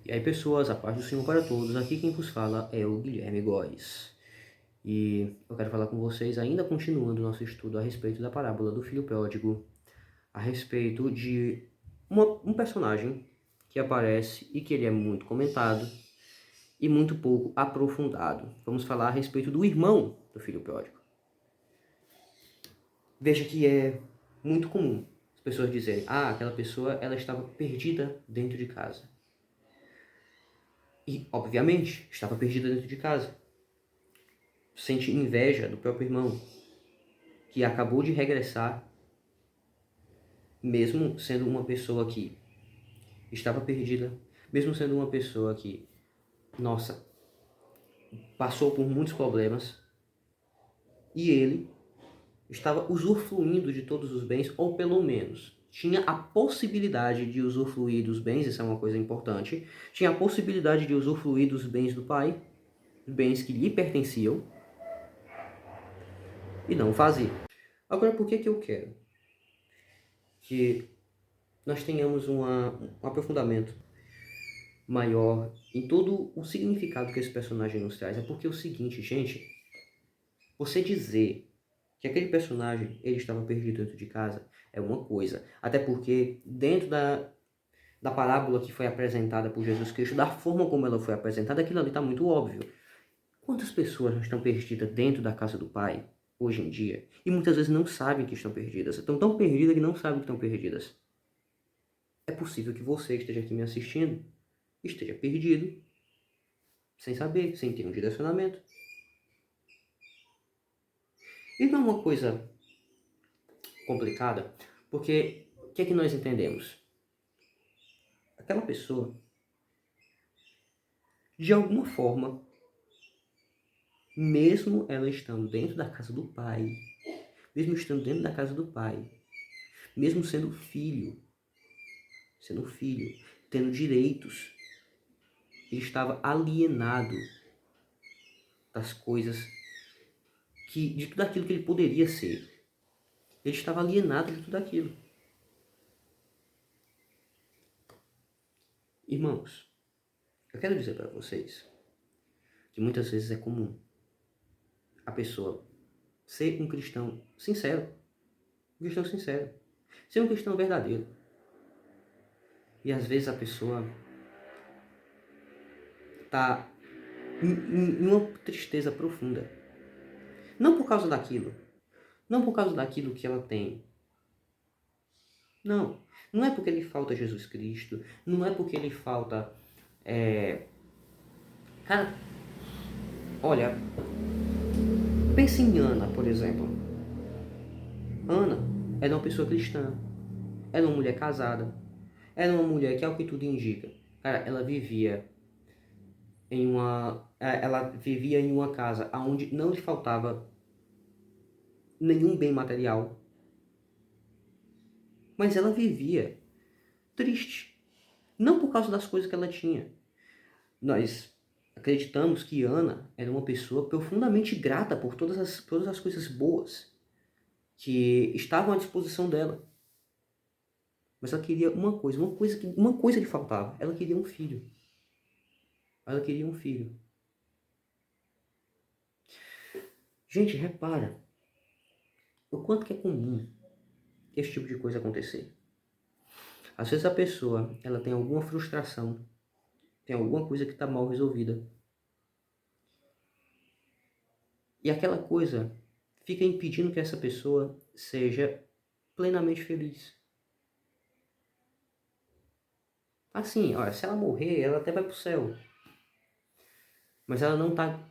E aí, pessoas, a paz do Senhor para todos. Aqui quem vos fala é o Guilherme Góes. E eu quero falar com vocês, ainda continuando nosso estudo a respeito da parábola do filho pródigo, a respeito de um personagem que aparece e que ele é muito comentado e muito pouco aprofundado. Vamos falar a respeito do irmão do filho pródigo. Veja que é muito comum as pessoas dizerem: aquela pessoa ela estava perdida dentro de casa. E, obviamente, estava perdida dentro de casa. Sente inveja do próprio irmão, que acabou de regressar, mesmo sendo uma pessoa que estava perdida, mesmo sendo uma pessoa que, nossa, passou por muitos problemas, e ele estava usufruindo de todos os bens, ou pelo menos tinha a possibilidade de usufruir dos bens, isso é uma coisa importante, tinha a possibilidade de usufruir dos bens do pai, bens que lhe pertenciam, e não fazia. Agora, por que eu quero que nós tenhamos um aprofundamento maior em todo o significado que esse personagem nos traz? É porque é o seguinte, gente, você dizer que aquele personagem ele estava perdido dentro de casa é uma coisa, até porque dentro da parábola que foi apresentada por Jesus Cristo, da forma como ela foi apresentada, aquilo ali está muito óbvio. Quantas pessoas não estão perdidas dentro da casa do Pai hoje em dia e muitas vezes não sabem que estão perdidas, estão tão perdidas que não sabem que estão perdidas? É possível que você esteja aqui me assistindo, esteja perdido, sem saber, sem ter um direcionamento. E não é uma coisa complicada, porque o que é que nós entendemos? Aquela pessoa, de alguma forma, mesmo ela estando dentro da casa do pai, mesmo estando dentro da casa do pai, mesmo sendo filho, tendo direitos, ele estava alienado das coisas, de tudo aquilo que ele poderia ser. Ele estava alienado de tudo aquilo. Irmãos, eu quero dizer para vocês que muitas vezes é comum a pessoa ser um cristão sincero, ser um cristão verdadeiro. E às vezes a pessoa está em uma tristeza profunda. Não por causa daquilo, não por causa daquilo que ela tem. Não, não é porque lhe falta Jesus Cristo, não é porque lhe falta... Cara, olha, pense em Ana, por exemplo. Ana era uma pessoa cristã, era uma mulher casada, era uma mulher que, ao que tudo indica, cara, ela vivia em uma casa onde não lhe faltava nenhum bem material, mas ela vivia triste, não por causa das coisas que ela tinha. Nós acreditamos que Ana era uma pessoa profundamente grata por todas as coisas boas que estavam à disposição dela. Mas ela queria uma coisa lhe faltava. Ela queria um filho. Ela queria um filho. Gente, repara o quanto que é comum esse tipo de coisa acontecer. Às vezes a pessoa, ela tem alguma frustração, tem alguma coisa que está mal resolvida. E aquela coisa fica impedindo que essa pessoa seja plenamente feliz. Assim, olha, se ela morrer, ela até vai pro céu. Mas ela não está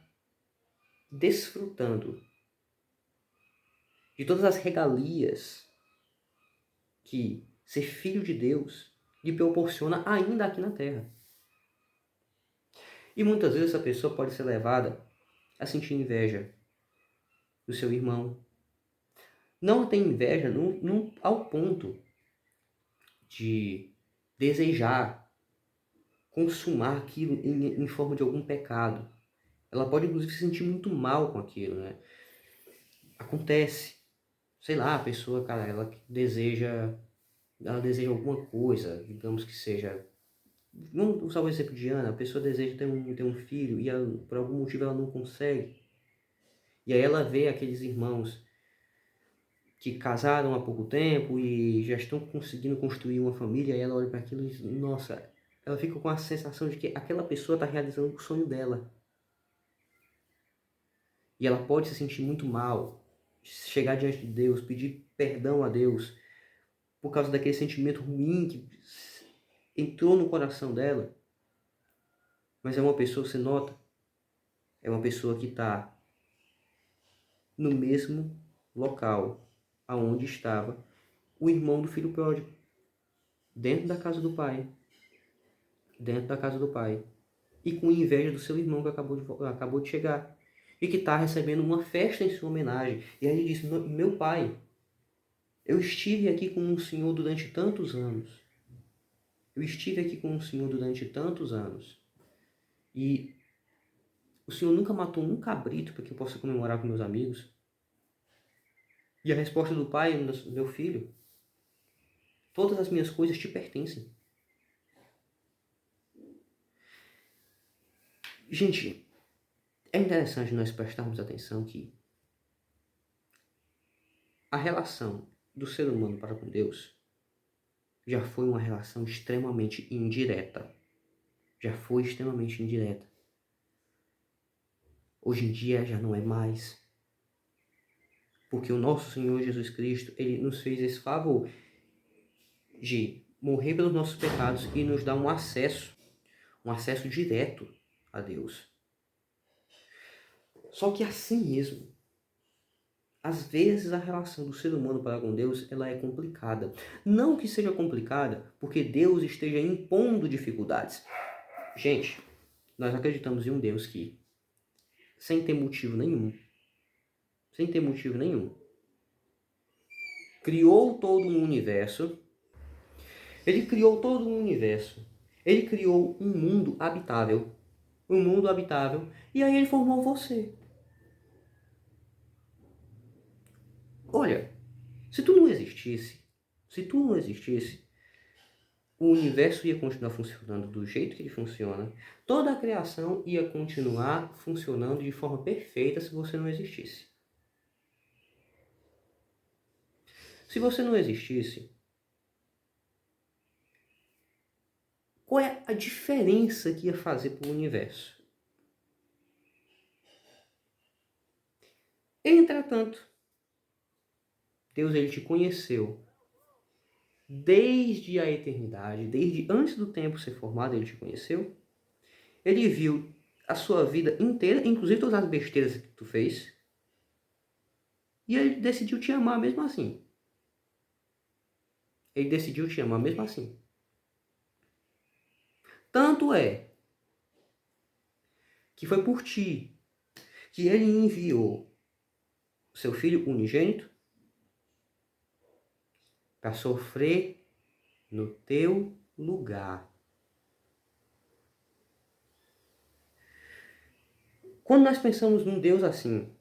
desfrutando de todas as regalias que ser filho de Deus lhe proporciona ainda aqui na Terra. E muitas vezes essa pessoa pode ser levada a sentir inveja do seu irmão. Não tem inveja ao ponto de desejar consumar aquilo em forma de algum pecado. Ela pode inclusive se sentir muito mal com aquilo, né? Acontece. Sei lá, a pessoa, cara, ela deseja alguma coisa, digamos que seja Vamos usar o exemplo de Ana. A pessoa deseja ter um filho e ela, por algum motivo ela não consegue. E aí ela vê aqueles irmãos que casaram há pouco tempo e já estão conseguindo construir uma família, e ela olha para aquilo e diz, nossa, ela fica com a sensação de que aquela pessoa está realizando o sonho dela. E ela pode se sentir muito mal, chegar diante de Deus, pedir perdão a Deus, por causa daquele sentimento ruim que entrou no coração dela. Mas é uma pessoa, você nota, é uma pessoa que está no mesmo local aonde estava o irmão do filho pródigo, dentro da casa do pai, dentro da casa do pai, e com inveja do seu irmão que acabou de chegar, e que está recebendo uma festa em sua homenagem. E aí ele disse, meu pai, eu estive aqui com o Senhor durante tantos anos, eu estive aqui com o Senhor durante tantos anos, e o Senhor nunca matou um cabrito para que eu possa comemorar com meus amigos. E a resposta do pai, meu filho, todas as minhas coisas te pertencem. Gente, é interessante nós prestarmos atenção que a relação do ser humano para com Deus já foi uma relação extremamente indireta. Já foi extremamente indireta. Hoje em dia já não é mais. Porque o nosso Senhor Jesus Cristo, ele nos fez esse favor de morrer pelos nossos pecados e nos dar um acesso direto a Deus. Só que assim mesmo, às vezes a relação do ser humano para com Deus, ela é complicada. Não que seja complicada porque Deus esteja impondo dificuldades. Gente, nós acreditamos em um Deus que, sem ter motivo nenhum, criou todo um universo. Ele criou todo um universo. Ele criou um mundo habitável. Um mundo habitável. E aí ele formou você. Olha, se tu não existisse, o universo ia continuar funcionando do jeito que ele funciona. Toda a criação ia continuar funcionando de forma perfeita se você não existisse. Se você não existisse, qual é a diferença que ia fazer para o universo? Entretanto, Deus ele te conheceu desde a eternidade, desde antes do tempo ser formado, ele te conheceu. Ele viu a sua vida inteira, inclusive todas as besteiras que tu fez, e ele decidiu te amar mesmo assim. Ele decidiu te amar mesmo assim. Tanto é que foi por ti que ele enviou o seu filho unigênito para sofrer no teu lugar. Quando nós pensamos num Deus assim,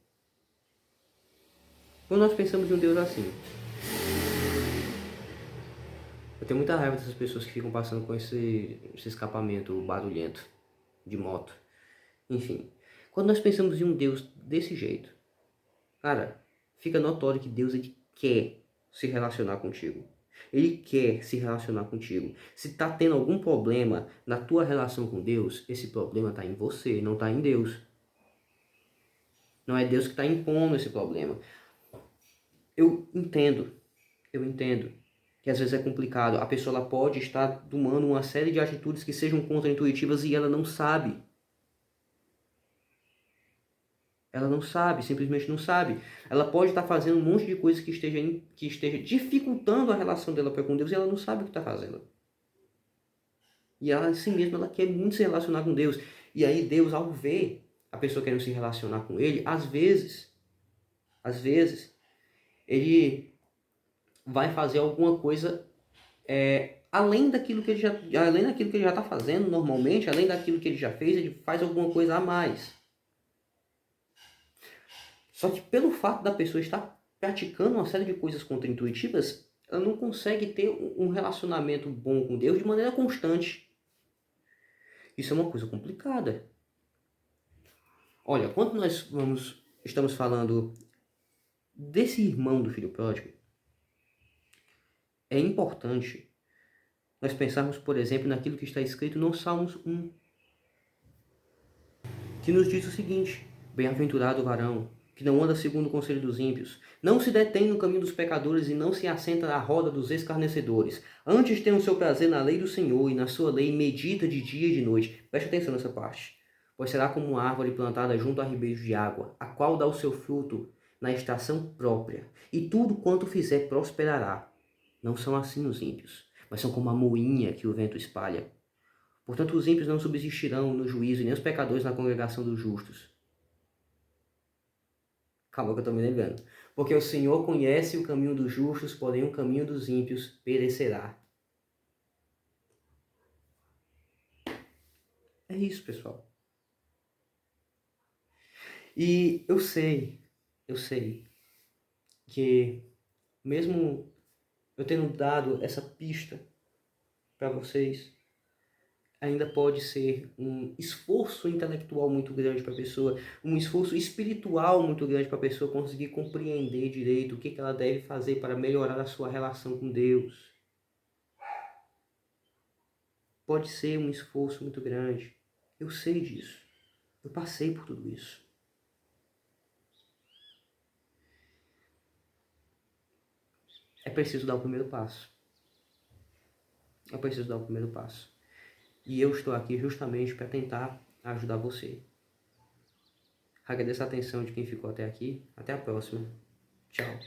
eu tenho muita raiva dessas pessoas que ficam passando com esse escapamento barulhento de moto. Enfim, quando nós pensamos em um Deus desse jeito, cara, fica notório que Deus ele quer se relacionar contigo. Ele quer se relacionar contigo. Se tá tendo algum problema na tua relação com Deus, esse problema tá em você, não tá em Deus. Não é Deus que está impondo esse problema. Eu entendo que às vezes é complicado. A pessoa ela pode estar tomando uma série de atitudes que sejam contra-intuitivas e ela não sabe. Ela não sabe, simplesmente não sabe. Ela pode estar fazendo um monte de coisas que esteja dificultando a relação dela para com Deus e ela não sabe o que está fazendo. E ela, assim mesmo, ela quer muito se relacionar com Deus. E aí Deus, ao ver a pessoa querendo se relacionar com Ele, às vezes, Ele vai fazer alguma coisa além daquilo que ele já está fazendo normalmente, além daquilo que ele já fez, ele faz alguma coisa a mais. Só que pelo fato da pessoa estar praticando uma série de coisas contra-intuitivas, ela não consegue ter um relacionamento bom com Deus de maneira constante. Isso é uma coisa complicada. Olha, quando nós estamos falando desse irmão do filho pródigo, é importante nós pensarmos, por exemplo, naquilo que está escrito no Salmos 1, que nos diz o seguinte: bem-aventurado o varão, que não anda segundo o conselho dos ímpios, não se detém no caminho dos pecadores e não se assenta à roda dos escarnecedores. Antes tem o seu prazer na lei do Senhor e na sua lei medita de dia e de noite. Preste atenção nessa parte. Pois será como uma árvore plantada junto a ribeiros de água, a qual dá o seu fruto na estação própria, e tudo quanto fizer prosperará. Não são assim os ímpios, mas são como a moinha que o vento espalha. Portanto, os ímpios não subsistirão no juízo, e nem os pecadores na congregação dos justos. Calma que eu estou me lembrando. Porque o Senhor conhece o caminho dos justos, porém o caminho dos ímpios perecerá. É isso, pessoal. E eu sei que mesmo eu tendo dado essa pista para vocês, ainda pode ser um esforço intelectual muito grande para a pessoa, um esforço espiritual muito grande para a pessoa conseguir compreender direito o que ela deve fazer para melhorar a sua relação com Deus. Pode ser um esforço muito grande. Eu sei disso. Eu passei por tudo isso. É preciso dar o primeiro passo. É preciso dar o primeiro passo. E eu estou aqui justamente para tentar ajudar você. Agradeço a atenção de quem ficou até aqui. Até a próxima. Tchau.